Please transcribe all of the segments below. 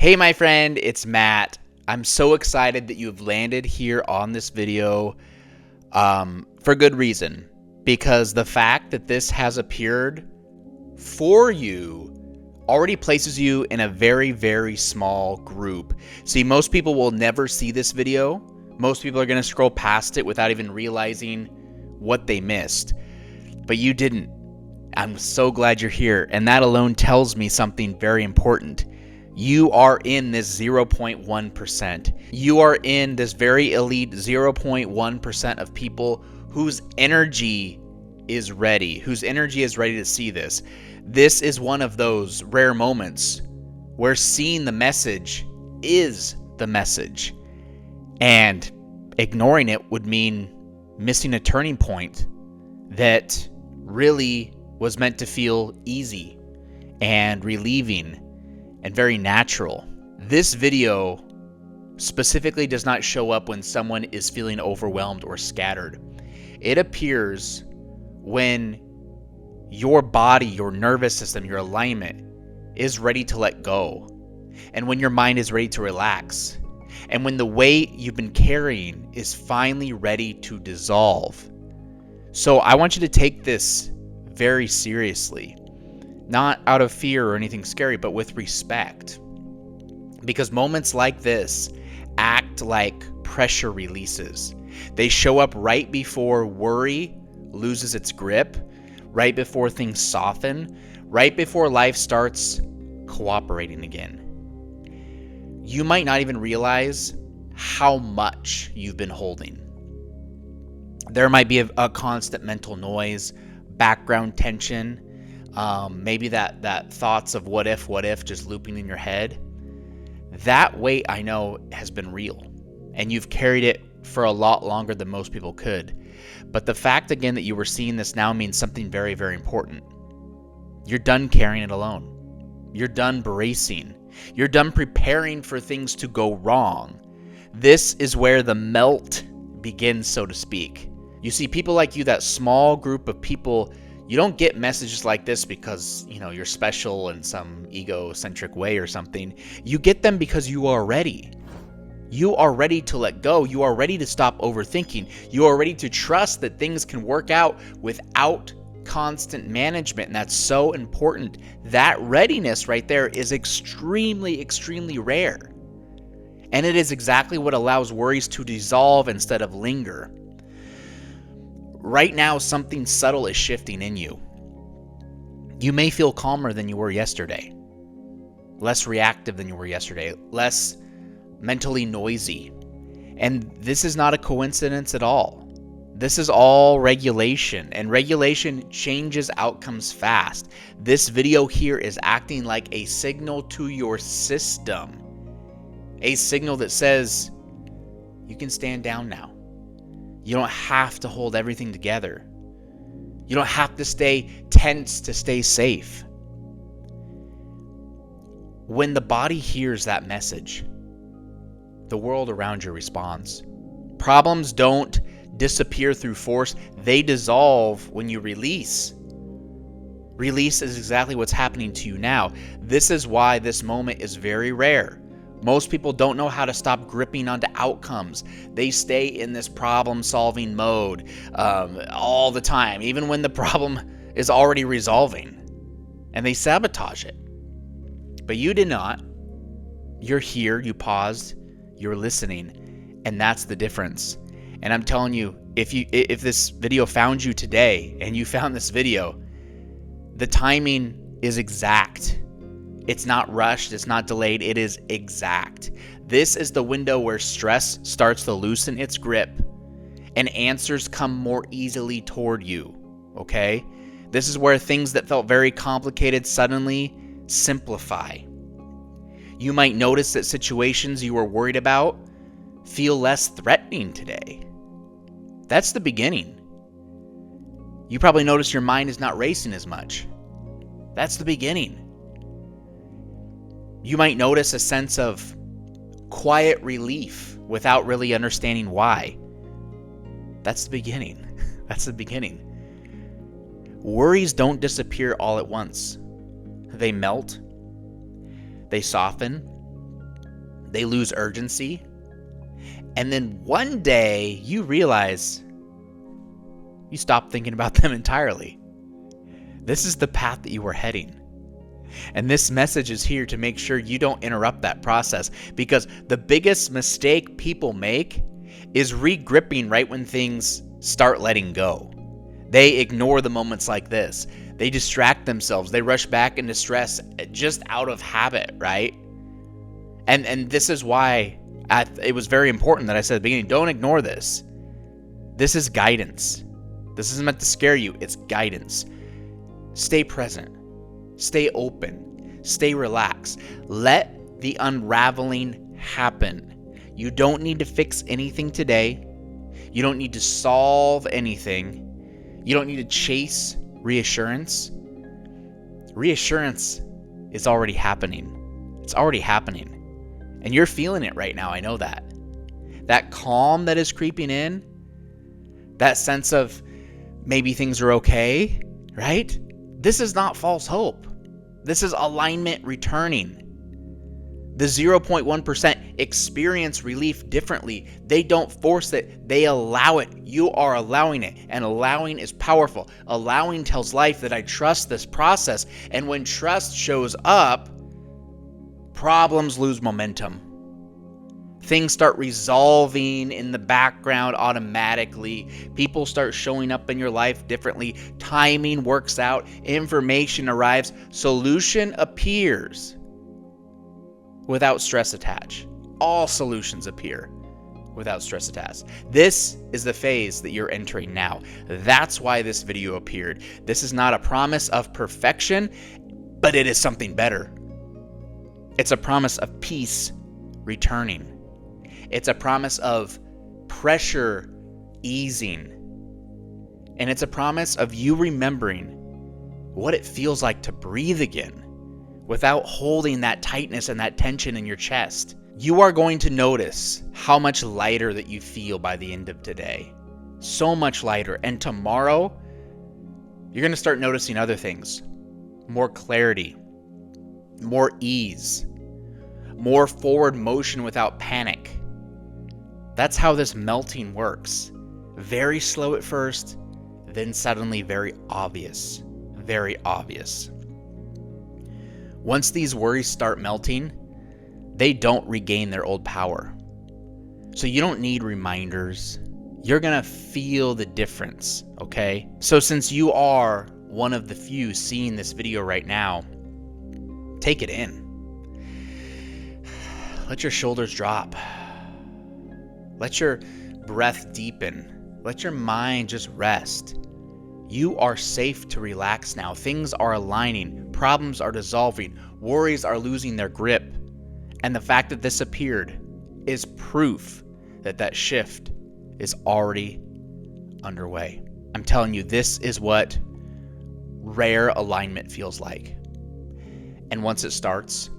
Hey, my friend, it's Matt. I'm so excited that you've landed here on this video for good reason. Because the fact that this has appeared for you already places you in a very, very small group. See, most people will never see this video. Most people are going to scroll past it without even realizing what they missed. But you didn't. I'm so glad you're here. And that alone tells me something very important. You are in this 0.1%. You are in this very elite 0.1% of people whose energy is ready, to see this. This is one of those rare moments where seeing the message is the message. And ignoring it would mean missing a turning point that really was meant to feel easy and relieving and very natural. This video specifically does not show up when someone is feeling overwhelmed or scattered. It appears when your body, your nervous system, your alignment is ready to let go, and when your mind is ready to relax, and when the weight you've been carrying is finally ready to dissolve. So I want you to take this very seriously. Not out of fear or anything scary, but with respect. Because moments like this act like pressure releases. They show up right before worry loses its grip, right before things soften, right before life starts cooperating again. You might not even realize how much you've been holding. There might be a constant mental noise, background tension, maybe that thoughts of what if just looping in your head. That weight, I know, has been real, and you've carried it for a lot longer than most people could. But the fact again that you were seeing this now means something very, very important. You're done carrying it alone. You're done bracing. You're done preparing for things to go wrong. This is where the melt begins, so to speak. You see, people like you, that small group of people, you don't get messages like this because, you're special in some egocentric way or something. You get them because you are ready. You are ready to let go. You are ready to stop overthinking. You are ready to trust that things can work out without constant management. And that's so important. That readiness right there is extremely, extremely rare. And it is exactly what allows worries to dissolve instead of linger. Right now, something subtle is shifting in you. You may feel calmer than you were yesterday, less reactive than you were yesterday, less mentally noisy. And this is not a coincidence at all. This is all regulation, and regulation changes outcomes fast. This video here is acting like a signal to your system, a signal that says you can stand down now. You don't have to hold everything together. You don't have to stay tense to stay safe. When the body hears that message, the world around you responds. Problems don't disappear through force. They dissolve when you release. Release is exactly what's happening to you now. This is why this moment is very rare. Most people don't know how to stop gripping onto outcomes. They stay in this problem-solving mode all the time, even when the problem is already resolving, and they sabotage it. But you did not. You're here, you paused, you're listening, and that's the difference. And I'm telling you, if this video found you today, and you found this video, the timing is exact. It's not rushed, it's not delayed, it is exact. This is the window where stress starts to loosen its grip and answers come more easily toward you, okay? This is where things that felt very complicated suddenly simplify. You might notice that situations you were worried about feel less threatening today. That's the beginning. You probably notice your mind is not racing as much. That's the beginning. You might notice a sense of quiet relief without really understanding why. That's the beginning. That's the beginning. Worries don't disappear all at once. They melt, they soften, They lose urgency. And then one day you realize you stop thinking about them entirely. This is the path that you were heading. And this message is here to make sure you don't interrupt that process, because the biggest mistake people make is re-gripping right when things start letting go. They ignore the moments like this. They distract themselves. They rush back into stress just out of habit, right? And this is why it was very important that I said at the beginning, don't ignore this. This is guidance. This isn't meant to scare you. It's guidance. Stay present. Stay open. Stay relaxed. Let the unraveling happen. You don't need to fix anything today. You don't need to solve anything. You don't need to chase reassurance. Reassurance is already happening. It's already happening. And you're feeling it right now. I know that. That calm that is creeping in, that sense of maybe things are okay, right? This is not false hope. This is alignment returning. The 0.1% experience relief differently. They don't force it. They allow it. You are allowing it. And allowing is powerful. Allowing tells life that I trust this process. And when trust shows up, problems lose momentum. Things start resolving in the background automatically. People start showing up in your life differently. Timing works out. Information arrives. Solution appears without stress attached. All solutions appear without stress attached. This is the phase that you're entering now. That's why this video appeared. This is not a promise of perfection, but it is something better. It's a promise of peace returning. It's a promise of pressure easing. And it's a promise of you remembering what it feels like to breathe again without holding that tightness and that tension in your chest. You are going to notice how much lighter that you feel by the end of today. So much lighter. And tomorrow, you're going to start noticing other things. More clarity, more ease, more forward motion without panic. That's how this melting works. Very slow at first, then suddenly very obvious. Very obvious. Once these worries start melting, they don't regain their old power. So you don't need reminders. You're going to feel the difference, okay? So since you are one of the few seeing this video right now, take it in. Let your shoulders drop. Let your breath deepen. Let your mind just rest. You are safe to relax now. Things are aligning. Problems are dissolving. Worries are losing their grip. And the fact that this appeared is proof that that shift is already underway. I'm telling you, this is what rare alignment feels like. And once it starts,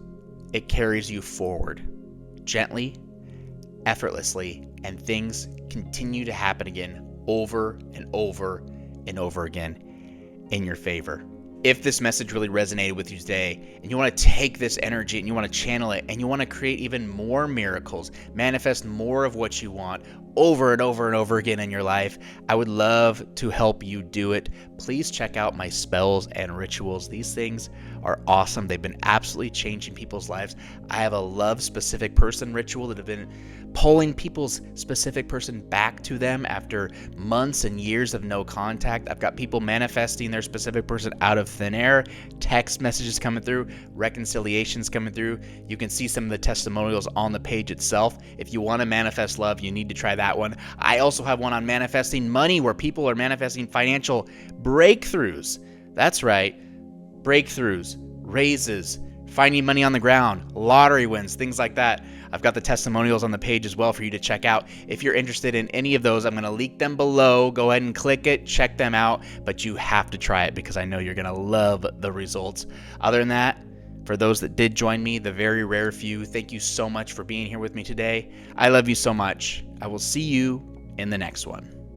it carries you forward, gently, effortlessly, and things continue to happen again over and over and over again in your favor. If this message really resonated with you today, and you want to take this energy and you want to channel it, and you want to create even more miracles, manifest more of what you want over and over and over again in your life, I would love to help you do it. Please check out my spells and rituals. These things are awesome. They've been absolutely changing people's lives. I have a love specific person ritual that have been pulling people's specific person back to them after months and years of no contact. I've got people manifesting their specific person out of thin air, text messages coming through, reconciliations coming through. You can see some of the testimonials on the page itself. If you want to manifest love, you need to try that one. I also have one on manifesting money, where people are manifesting financial breakthroughs. That's right, breakthroughs, raises, finding money on the ground, lottery wins, things like that. I've got the testimonials on the page as well for you to check out. If you're interested in any of those, I'm going to link them below. Go ahead and click it, check them out, but you have to try it because I know you're going to love the results. Other than that, for those that did join me, the very rare few, thank you so much for being here with me today. I love you so much. I will see you in the next one.